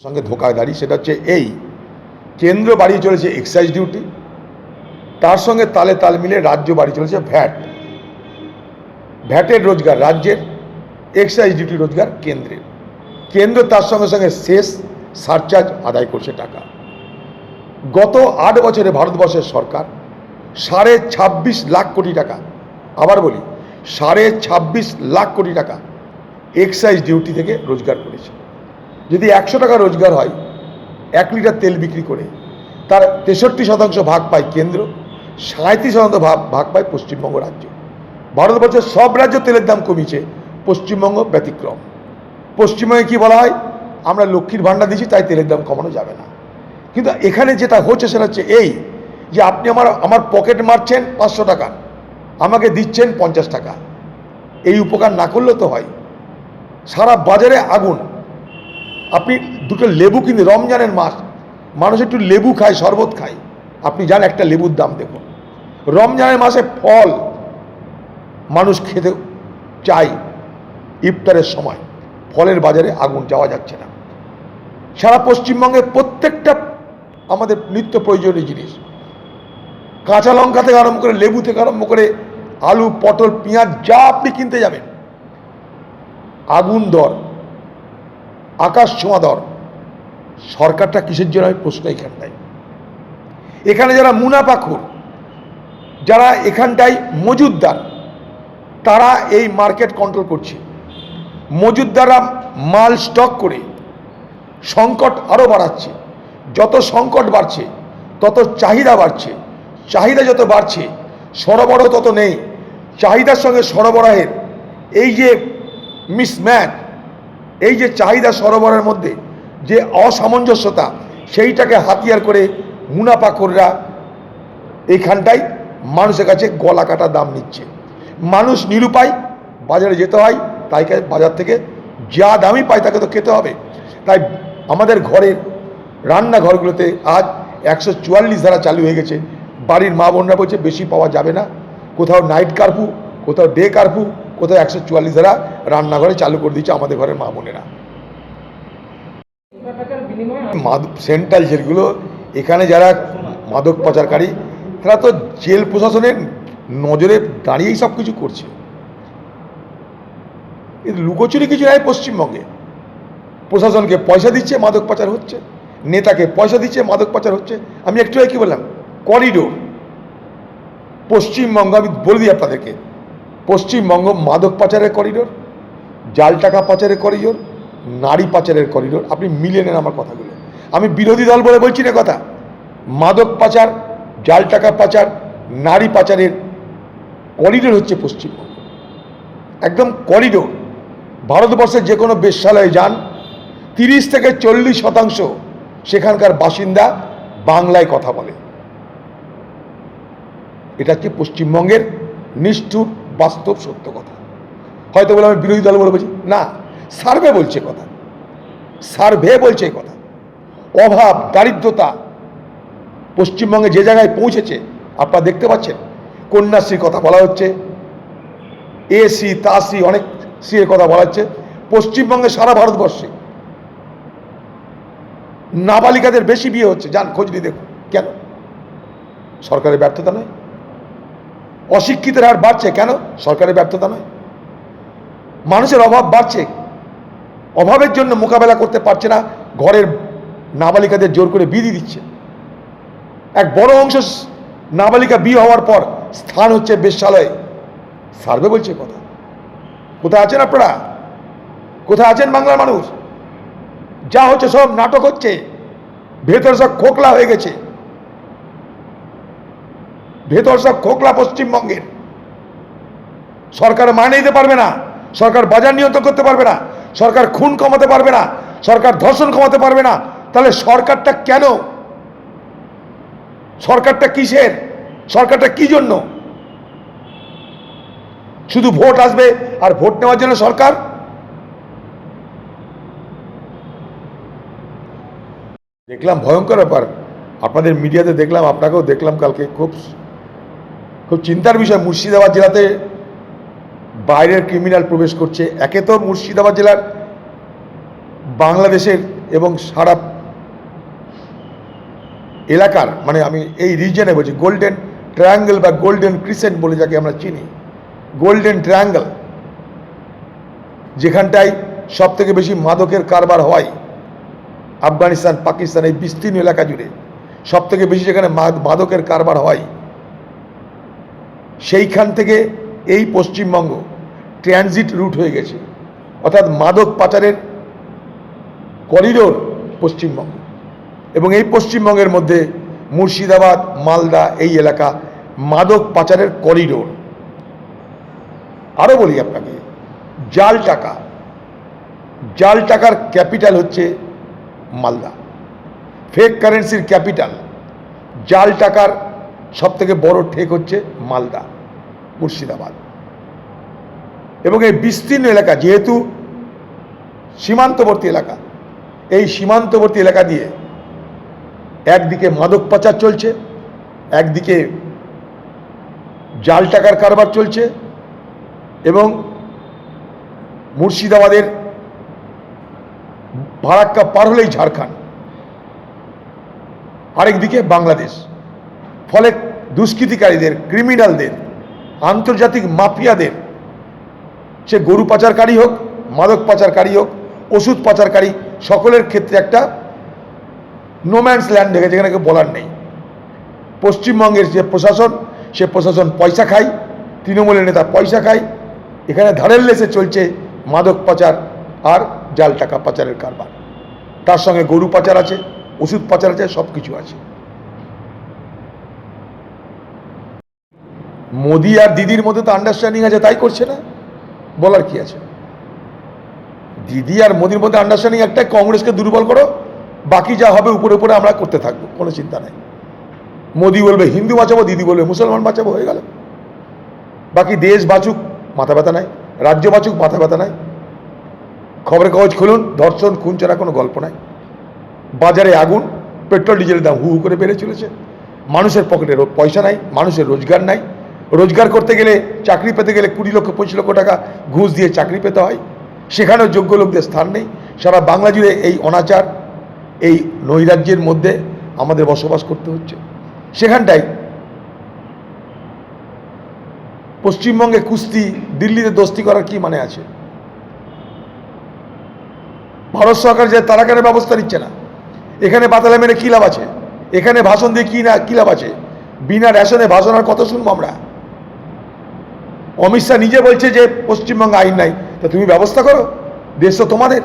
সঙ্গে ধোঁকাদারি সেটা হচ্ছে এই কেন্দ্র বাড়িয়ে চলেছে এক্সাইজ ডিউটি, তার সঙ্গে তালে তাল মিলে রাজ্য বাড়িয়ে চলেছে ভ্যাটের রোজগার রাজ্যের, এক্সাইজ ডিউটি রোজগার কেন্দ্রের। কেন্দ্র তার সঙ্গে সঙ্গে শেষ সারচার্জ আদায় করছে টাকা। গত 8 বছরে ভারতবর্ষের সরকার 26.5 লাখ কোটি টাকা, আবার বলি 26.5 লাখ কোটি টাকা এক্সাইজ ডিউটি থেকে রোজগার করেছে। যদি 100 টাকা রোজগার হয় 1 লিটার তেল বিক্রি করে, তার 63% ভাগ পায় কেন্দ্র, 37% ভাগ পায় পশ্চিমবঙ্গ রাজ্য। ভারতবর্ষের সব রাজ্য তেলের দাম কমিয়েছে, পশ্চিমবঙ্গ ব্যতিক্রম। পশ্চিমবঙ্গে কি বলা হয়, আমরা লক্ষ্মীর ভাণ্ডার দিচ্ছি তাই তেলের দাম কমানো যাবে না। কিন্তু এখানে যেটা হচ্ছে সেটা হচ্ছে এই যে আপনি আমার পকেট মারছেন 500 টাকা, আমাকে দিচ্ছেন 50 টাকা। এই উপকার না করলেও তো হয়। সারা বাজারে আগুন। আপনি দুটো লেবু কিনে, রমজানের মাস মানুষ একটু লেবু খায়, শরবত খায়, আপনি জান একটা লেবুর দাম দেখুন। রমজানের মাসে ফল মানুষ খেতে চায়, ইফতারের সময় ফলের বাজারে আগুন, যাওয়া যাচ্ছে না। সারা পশ্চিমবঙ্গে প্রত্যেকটা আমাদের নিত্য প্রয়োজনীয় জিনিস, কাঁচা লঙ্কা থেকে আরম্ভ করে, লেবু থেকে আরম্ভ করে, আলু, পটল, পেঁয়াজ, যা আপনি কিনতে যাবেন আগুন দর, আকাশ ছোঁয়া দর। সরকারটা কিসের জন্য, আমি প্রশ্ন এখানটাই। এখানে যারা মুনাফাখোর, যারা এখানটায় মজুদদার, তারা এই মার্কেট কন্ট্রোল করছে। মজুদদাররা মাল স্টক করে সংকট আরও বাড়াচ্ছে। যত সংকট বাড়ছে তত চাহিদা বাড়ছে, চাহিদা যত বাড়ছে সরবরাহ তত নেই। চাহিদার সঙ্গে সরবরাহের এই যে মিসম্যাচ, এই যে চাহিদা সরবরাহের মধ্যে যে অসামঞ্জস্যতা, সেইটাকে হাতিয়ার করে মুনাফাখোররা এইখানটায় মানুষের কাছে গলা কাটা দাম নিচ্ছে। মানুষ নিরুপায়, বাজারে যেতে হয়, তাই বাজার থেকে যা দামই পায় তাকে তো খেতে হবে। তাই আমাদের ঘরের রান্নাঘরগুলোতে আজ 144 ধারা চালু হয়ে গেছে। বাড়ির মা বোনরা বলছে বেশি পাওয়া যাবে না, কোথাও নাইট কারফিউ, কোথাও ডে কারফিউ, কোথাও 144 ধারা রান্নাঘরে চালু করে দিচ্ছে আমাদের ঘরের মা বোনেরা। সেন্ট্রাল জেলগুলো, এখানে যারা মাদক পাচারকারী, তারা তো জেল প্রশাসনের নজরে দাঁড়িয়েই সব কিছু করছে। লুকোচুরি কিছু নাই পশ্চিমবঙ্গে। প্রশাসনকে পয়সা দিচ্ছে, মাদক পাচার হচ্ছে, নেতাকে পয়সা দিচ্ছে, মাদক পাচার হচ্ছে। আমি একটু কি বললাম, করিডোর পশ্চিমবঙ্গ। আমি বলে দিই আপনাদেরকে, পশ্চিমবঙ্গ মাদক পাচারের করিডোর, জাল টাকা পাচারের করিডোর, নারী পাচারের করিডোর। আপনি মিলিয়ে নেন আমার কথাগুলো। আমি বিরোধী দল বলে বলছি না কথা। মাদক পাচার, জাল টাকা পাচার, নারী পাচারের করিডোর হচ্ছে পশ্চিমবঙ্গ, একদম করিডোর। ভারতবর্ষের যে কোনো বেশ্যালয়ে যান, 30 থেকে 40% সেখানকার বাসিন্দা বাংলায় কথা বলে। এটা হচ্ছে পশ্চিমবঙ্গের নিষ্ঠুর বাস্তব সত্য কথা। হয়তো বলে আমি বিরোধী দল বলে বলছি না, সার্ভে বলছে কথা, সার্ভে বলছে কথা। অভাব, দারিদ্রতা পশ্চিমবঙ্গে যে জায়গায় পৌঁছেছে আপনারা দেখতে পাচ্ছেন। কন্যাশ্রীর কথা বলা হচ্ছে, এসি তাসি অনেক শ্রীর কথা বলা হচ্ছে। পশ্চিমবঙ্গে সারা ভারতবর্ষে নাবালিকাদের বেশি বিয়ে হচ্ছে, যান খোঁজ নিয়ে দেখুন। কেন? সরকারের ব্যর্থতা নয়। অশিক্ষিতের হার বাড়ছে, কেন? সরকারের ব্যর্থতা নয়। মানুষের অভাব বাড়ছে, অভাবের জন্য মোকাবেলা করতে পারছে না, ঘরের নাবালিকাদের জোর করে বিয়ে দিয়ে দিচ্ছে। এক বড় অংশ নাবালিকা বিয়ে হওয়ার পর স্থান হচ্ছে বেশ্যালয়ে। সার্ভে বলছে কথা। কোথায় আছেন আপনারা? কোথায় আছেন বাংলার মানুষ? যা হচ্ছে সব নাটক হচ্ছে, ভেতর সব খোকলা হয়ে গেছে, ভেতর সব খোকলা পশ্চিমবঙ্গের। সরকার মানে নিতে পারবে না, সরকার বাজার নিয়ন্ত্রণ করতে পারবে না, সরকার খুন কমাতে পারবে না, সরকার ধর্ষণ কমাতে পারবে না। তাহলে সরকারটা কেন? সরকারটা কিসের? সরকারটা কি জন্য? শুধু ভোট আসবে আর ভোট নেওয়ার জন্য সরকার? দেখলাম ভয়ঙ্কর ব্যাপার, আপনাদের মিডিয়াতে দেখলাম, আপনাকেও দেখলাম কালকে। খুব খুব চিন্তার বিষয়। মুর্শিদাবাদ জেলাতে বাইরের ক্রিমিনাল প্রবেশ করছে। একে তো মুর্শিদাবাদ জেলার বাংলাদেশের এবং সারা এলাকার, মানে আমি এই রিজনে বলছি, গোল্ডেন ট্রায়াঙ্গেল বা গোল্ডেন ক্রিসেন্ট বলে যাকে আমরা চিনি, গোল্ডেন ট্রায়াঙ্গেল, যেখানটায় সব থেকে বেশি মাদকের কারবার হয়, আফগানিস্তান পাকিস্তান এই বিস্তীর্ণ এলাকা জুড়ে সব থেকে বেশি যেখানে মাদকের কারবার হয়, সেইখান থেকে এই পশ্চিমবঙ্গ ট্রানজিট রুট হয়ে গেছে, অর্থাৎ মাদক পাচারের করিডোর পশ্চিমবঙ্গ। এবং এই পশ্চিমবঙ্গের মধ্যে মুর্শিদাবাদ, মালদা এই এলাকা মাদক পাচারের করিডোর। আরও বলি আপনাকে, জাল টাকার ক্যাপিটাল হচ্ছে মালদা, ফেক কারেন্সির ক্যাপিটাল, জাল টাকার সব থেকে বড় ঠেক হচ্ছে মালদা, মুর্শিদাবাদ। এবং এই বিস্তীর্ণ এলাকা যেহেতু সীমান্তবর্তী এলাকা, এই সীমান্তবর্তী এলাকা দিয়ে একদিকে মাদক পাচার চলছে, একদিকে জাল টাকার কারবার চলছে, এবং মুর্শিদাবাদের ফারাক্কা পার হলেই ঝাড়খণ্ড, আরেকদিকে বাংলাদেশ। ফলে দুষ্কৃতিকারীদের, ক্রিমিনালদের, আন্তর্জাতিক মাফিয়াদের, সে গরু পাচারকারী হোক, মাদক পাচারকারী হোক, ওষুধ পাচারকারী, সকলের ক্ষেত্রে একটা নোম্যান্স ল্যান্ড দেখে, যেখানে কেউ বলার নেই। পশ্চিমবঙ্গের যে প্রশাসন, সে প্রশাসন পয়সা খায়, তৃণমূলের নেতা পয়সা খায়, এখানে ধারের লেসে চলছে মাদক পাচার আর জাল টাকা পাচারের কারবার। তার সঙ্গে গরু পাচার আছে, ওষুধ পাচার আছে, সব কিছু আছে। মোদি আর দিদির মধ্যে তো আন্ডারস্ট্যান্ডিং আছে, তাই করছে না, বলার কি আছে? দিদি আর মোদির মধ্যে আন্ডারস্ট্যান্ডিং একটাই, কংগ্রেসকে দুর্বল করো, বাকি যা হবে উপরে উপরে আমরা করতে থাকবো, কোনো চিন্তা নেই। মোদি বলবে হিন্দু বাঁচাবো, দিদি বলবে মুসলমান বাঁচাবো, হয়ে গেল। বাকি দেশ বাঁচুক, মাথা ব্যথা নাই, রাজ্য বাঁচুক, মাথা ব্যথা নাই। খবরের কাগজ খুলুন, ধর্ষণ খুন ছাড়া কোনো গল্প নাই। বাজারে আগুন, পেট্রোল ডিজেলের দাম হু হু করে বেড়ে চলেছে, মানুষের পকেটে পয়সা নাই, মানুষের রোজগার নাই। রোজগার করতে গেলে, চাকরি পেতে গেলে 20 লক্ষ 25 লক্ষ টাকা ঘুষ দিয়ে চাকরি পেতে হয়, সেখানেও যোগ্য লোকদের স্থান নেই। সারা বাংলা জুড়ে এই অনাচার, এই নৈরাজ্যের মধ্যে আমাদের বসবাস করতে হচ্ছে। সেখানটাই পশ্চিমবঙ্গে কুস্তি, দিল্লিতে দোস্তি করার কি মানে আছে? ভারত সরকার যে তারাকারের ব্যবস্থা নিচ্ছে না, এখানে বাতালে মেরে কী লাভ আছে? এখানে ভাষণ দিয়ে কি লাভ আছে? বিনা রেশনে ভাষণ আর কত শুনবো আমরা? অমিত শাহ নিজে বলছে যে পশ্চিমবঙ্গে আইন নাই, তা তুমি ব্যবস্থা করো, দেশ তো তোমাদের,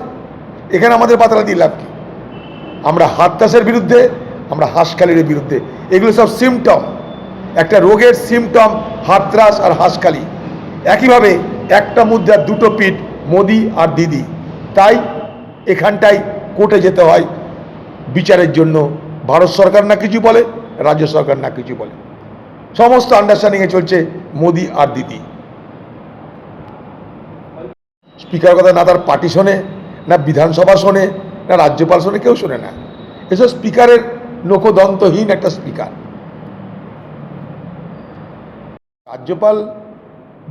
এখানে আমাদের বাতালা দিয়ে লাভ কি? আমরা হাততাসের বিরুদ্ধে, আমরা হাঁসখালির বিরুদ্ধে। এগুলো সব সিমটম, একটা রোগের সিমটম হাতরাস আর হাঁসখালি। একইভাবে একটা মুদ্রার দুটো পিঠ, মোদি আর দিদি। তাই এখানটায় কোর্টে যেতে হয় বিচারের জন্য। ভারত সরকার না কিছু বলে, রাজ্য সরকার না কিছু বলে, সমস্ত আন্ডারস্ট্যান্ডিংয়ে চলছে মোদি আর দিদি। স্পিকার কথা না তার পার্টি শোনে, না বিধানসভা শোনে, না রাজ্যপাল শোনে, কেউ শোনে না। এসব স্পিকারের লোকদন্তহীন একটা স্পিকার। রাজ্যপাল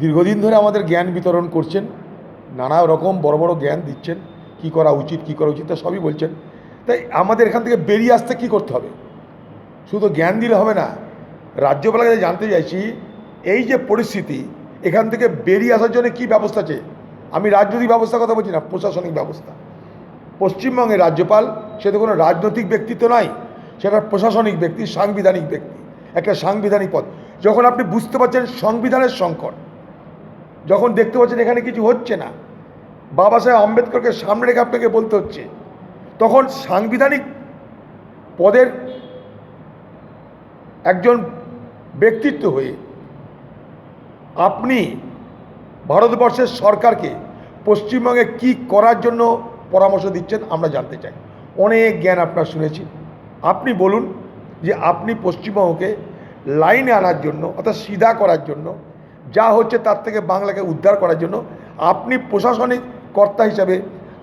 দীর্ঘদিন ধরে আমাদের জ্ঞান বিতরণ করছেন, নানা রকম বড় বড় জ্ঞান দিচ্ছেন, কি করা উচিত কি করা উচিত তা সবই বলছেন। তাই আমাদের এখান থেকে বেরিয়ে আসতে কি করতে হবে? শুধু জ্ঞান দিলে হবে না। রাজ্যপালের কাছে জানতে চাইছি, এই যে পরিস্থিতি, এখান থেকে বেরিয়ে আসার জন্য কি ব্যবস্থা আছে? আমি রাজনৈতিক ব্যবস্থার কথা বলছি না, প্রশাসনিক ব্যবস্থা। পশ্চিমবঙ্গের রাজ্যপাল সে তো কোনো রাজনৈতিক ব্যক্তিত্ব নয়, সেটা প্রশাসনিক ব্যক্তি, সাংবিধানিক ব্যক্তি, একটা সাংবিধানিক পদ। যখন আপনি বুঝতে পারছেন সংবিধানের সংকট, যখন দেখতে পাচ্ছেন এখানে কিছু হচ্ছে না, বাবা সাহেব আম্বেদকরকে সামনে রেখে আপনাকে বলতে হচ্ছে, তখন সাংবিধানিক পদের একজন ব্যক্তিত্ব হয়ে আপনি ভারতবর্ষের সরকারকে পশ্চিমবঙ্গে কি করার জন্য পরামর্শ দিচ্ছেন আমরা জানতে চাই। অনেক জ্ঞান আপনার শুনেছি, আপনি বলুন যে আপনি পশ্চিমবঙ্গকে লাইনে আনার জন্য, অর্থাৎ সিধা করার জন্য, যা হচ্ছে তার থেকে বাংলাকে উদ্ধার করার জন্য আপনি প্রশাসনিক কর্তা হিসাবে,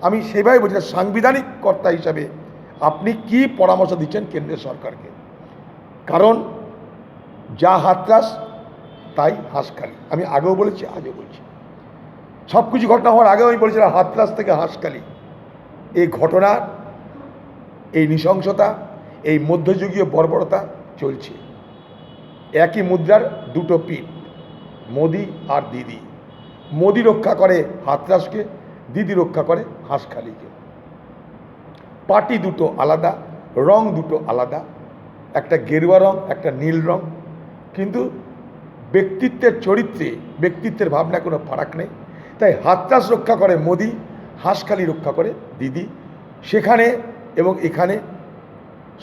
আমি সেভাবে বলছি সাংবিধানিক কর্তা হিসাবে আপনি কি পরামর্শ দিচ্ছেন কেন্দ্রীয় সরকারকে? কারণ যা হাতরাস তাই হাঁসখালি। আমি আগেও বলেছি, আজও বলছি, সব কিছু ঘটনা হওয়ার আগেও আমি বলেছিলাম হাতরাস থেকে হাঁসখালি। এই ঘটনার এই নৃশংসতা, এই মধ্যযুগীয় বর্বরতা চলছে। একই মুদ্রার দুটো পিঠ, মোদি আর দিদি। মোদি রক্ষা করে হাতরাসকে, দিদি রক্ষা করে হাঁসখালিকে। পার্টি দুটো আলাদা, রং দুটো আলাদা, একটা গেরুয়া রং, একটা নীল রং, কিন্তু ব্যক্তিত্বের চরিত্রে, ব্যক্তিত্বের ভাবনা কোনো ফারাক নেই। তাই হাতরাস রক্ষা করে মোদি, হাঁসখালি রক্ষা করে দিদি। সেখানে এবং এখানে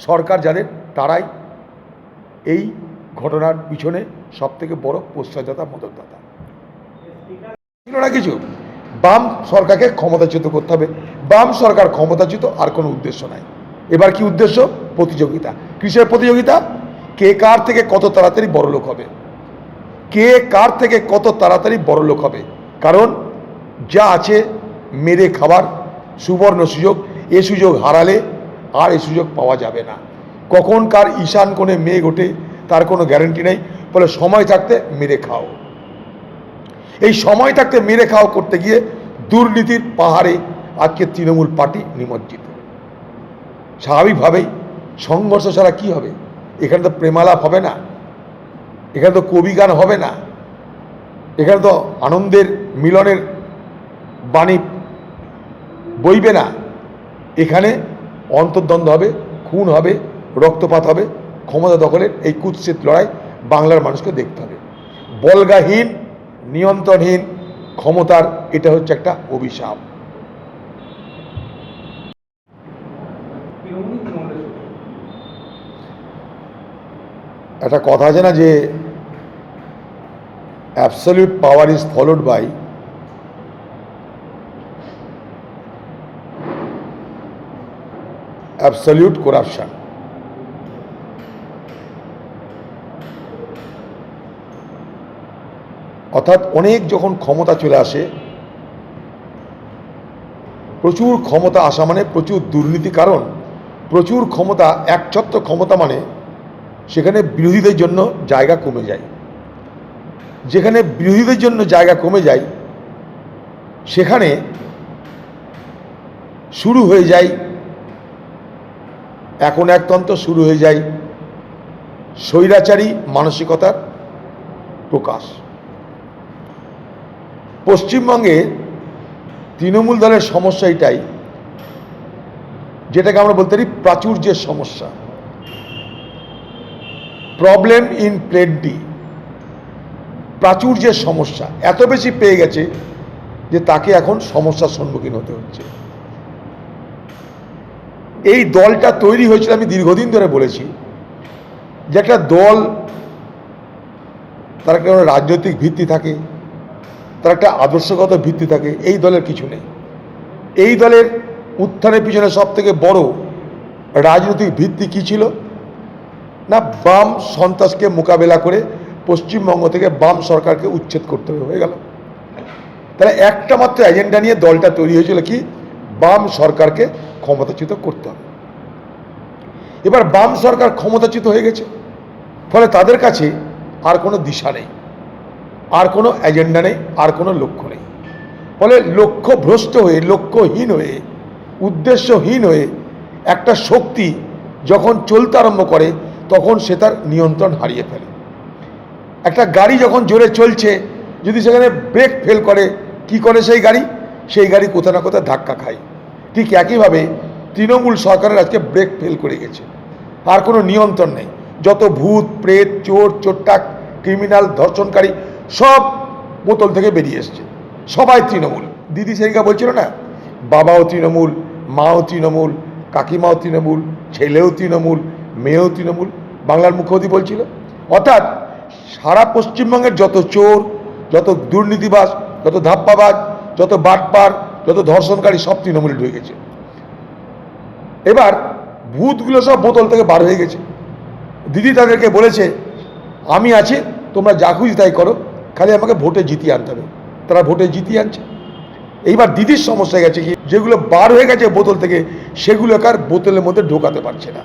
সরকার যাদের, তারাই এই ঘটনার পিছনে সবথেকে বড় প্রশ্রয়দাতা, মদতদাতা। ছিল না কিছু, বাম সরকারকে ক্ষমতাচ্যুত করতে হবে। বাম সরকার ক্ষমতাচ্যুত, আর কোনো উদ্দেশ্য নাই। এবার কি উদ্দেশ্য? প্রতিযোগিতা। কিসের প্রতিযোগিতা? কে কার থেকে কত তাড়াতাড়ি বড়লোক হবে, কে কার থেকে কত তাড়াতাড়ি বড়লোক হবে। কারণ যা আছে মেরে খাবার সুবর্ণ সুযোগ, এ সুযোগ হারালে আর এই সুযোগ পাওয়া যাবে না। কখন কার ঈশান কোণে মেঘ ওঠে তার কোনো গ্যারান্টি নেই। ফলে সময় থাকতে মেরে খাও। এই সময় থাকতে মেরে খাও করতে গিয়ে দুর্নীতির পাহাড়ে আজকে তৃণমূল পার্টি নিমজ্জিত। স্বাভাবিকভাবেই সংঘর্ষ ছাড়া কী হবে? এখানে তো প্রেমালাপ হবে না, এখানে তো কবিগান হবে না, এখানে তো আনন্দের মিলনের বাণী বইবে না। এখানে অন্তর্দ্বন্দ্ব হবে, খুন হবে, রক্তপাত হবে। ক্ষমতা দখলের এই কুৎসিত লড়াই বাংলার মানুষকে দেখতে হবে। বলগাহীন, নিয়ন্ত্রণহীন ক্ষমতার এটা হচ্ছে একটা অভিশাপ। একটা কথা আছে না যে absolute power is followed by absolute corruption. অর্থাৎ অনেক যখন ক্ষমতা চলে আসে, প্রচুর ক্ষমতা আসা মানে প্রচুর দুর্নীতি। কারণ প্রচুর ক্ষমতা, একছত্র ক্ষমতা মানে সেখানে বিরোধীদের জন্য জায়গা কমে যায়। যেখানে বিরোধীদের জন্য জায়গা কমে যায় সেখানে শুরু হয়ে যায় এখন একতন্ত্র, শুরু হয়ে যায় স্বৈরাচারী মানসিকতার প্রকাশ। পশ্চিমবঙ্গে তৃণমূল দলের সমস্যা এটাই, যেটাকে আমরা বলতে পারি প্রাচুর্যের সমস্যা, প্রবলেম ইন প্লেন্টি। প্রাচুর্যের সমস্যা এত বেশি পেয়ে গেছে যে তাকে এখন সমস্যার সম্মুখীন হতে হচ্ছে। এই দলটা তৈরি হয়েছিল, আমি দীর্ঘদিন ধরে বলেছি যে একটা দল, তার একটা রাজনৈতিক ভিত্তি থাকে, তার একটা আদর্শগত ভিত্তি থাকে। এই দলের কিছু নেই। এই দলের উত্থানের পিছনে সব থেকে বড় রাজনৈতিক ভিত্তি কী ছিল না, বাম সন্ত্রাসকে মোকাবেলা করে পশ্চিমবঙ্গ থেকে বাম সরকারকে উচ্ছেদ করতে হয়ে গেল। তাহলে একটা মাত্র এজেন্ডা নিয়ে দলটা তৈরি হয়েছিল, কি? বাম সরকারকে ক্ষমতাচ্যুত করতে হবে। এবার বাম সরকার ক্ষমতাচ্যুত হয়ে গেছে, ফলে তাদের কাছে আর কোনো দিশা নেই, আর কোনো এজেন্ডা নেই, আর কোনো লক্ষ্য নেই। ফলে লক্ষ্য ভ্রষ্ট হয়ে, লক্ষ্যহীন হয়ে, উদ্দেশ্যহীন হয়ে একটা শক্তি যখন চলতে আরম্ভ করে তখন সে তার নিয়ন্ত্রণ হারিয়ে ফেলে। একটা গাড়ি যখন জোরে চলছে, যদি সেখানে ব্রেক ফেল করে, কি করে সেই গাড়ি কোথাও না কোথাও ধাক্কা খায়। ঠিক একইভাবে তৃণমূল সরকারের আজকে ব্রেক ফেল করে গেছে, আর কোনো নিয়ন্ত্রণ নেই। যত ভূত প্রেত, চোর চোরটাক, ক্রিমিনাল, ধর্ষণকারী সব বোতল থেকে বেরিয়ে এসছে। সবাই তৃণমূল। দিদি সেদিনকে বলছিল না, বাবাও তৃণমূল, মাও তৃণমূল, কাকিমাও তৃণমূল, ছেলেও তৃণমূল, মেয়েও তৃণমূল। বাংলার মুখ্যমন্ত্রী বলছিল। অর্থাৎ সারা পশ্চিমবঙ্গের যত চোর, যত দুর্নীতিবাজ, যত ধাপ্পাবাজ, যত বাটপার, যত ধর্ষণকারী সব তৃণমূলে ঢুকে গেছে। এবার ভূতগুলো সব বোতল থেকে বার হয়ে গেছে। দিদি তাদেরকে বলেছে, আমি আছি, তোমরা যা খুশি তাই করো, খালি আমাকে ভোটে জিতিয়ে আনতে হবে। তারা ভোটে জিতিয়ে আনছে। এইবার দিদির সমস্যা গেছে কি, যেগুলো বার হয়ে গেছে বোতল থেকে, সেগুলোকে আর বোতলের মধ্যে ঢোকাতে পারছে না।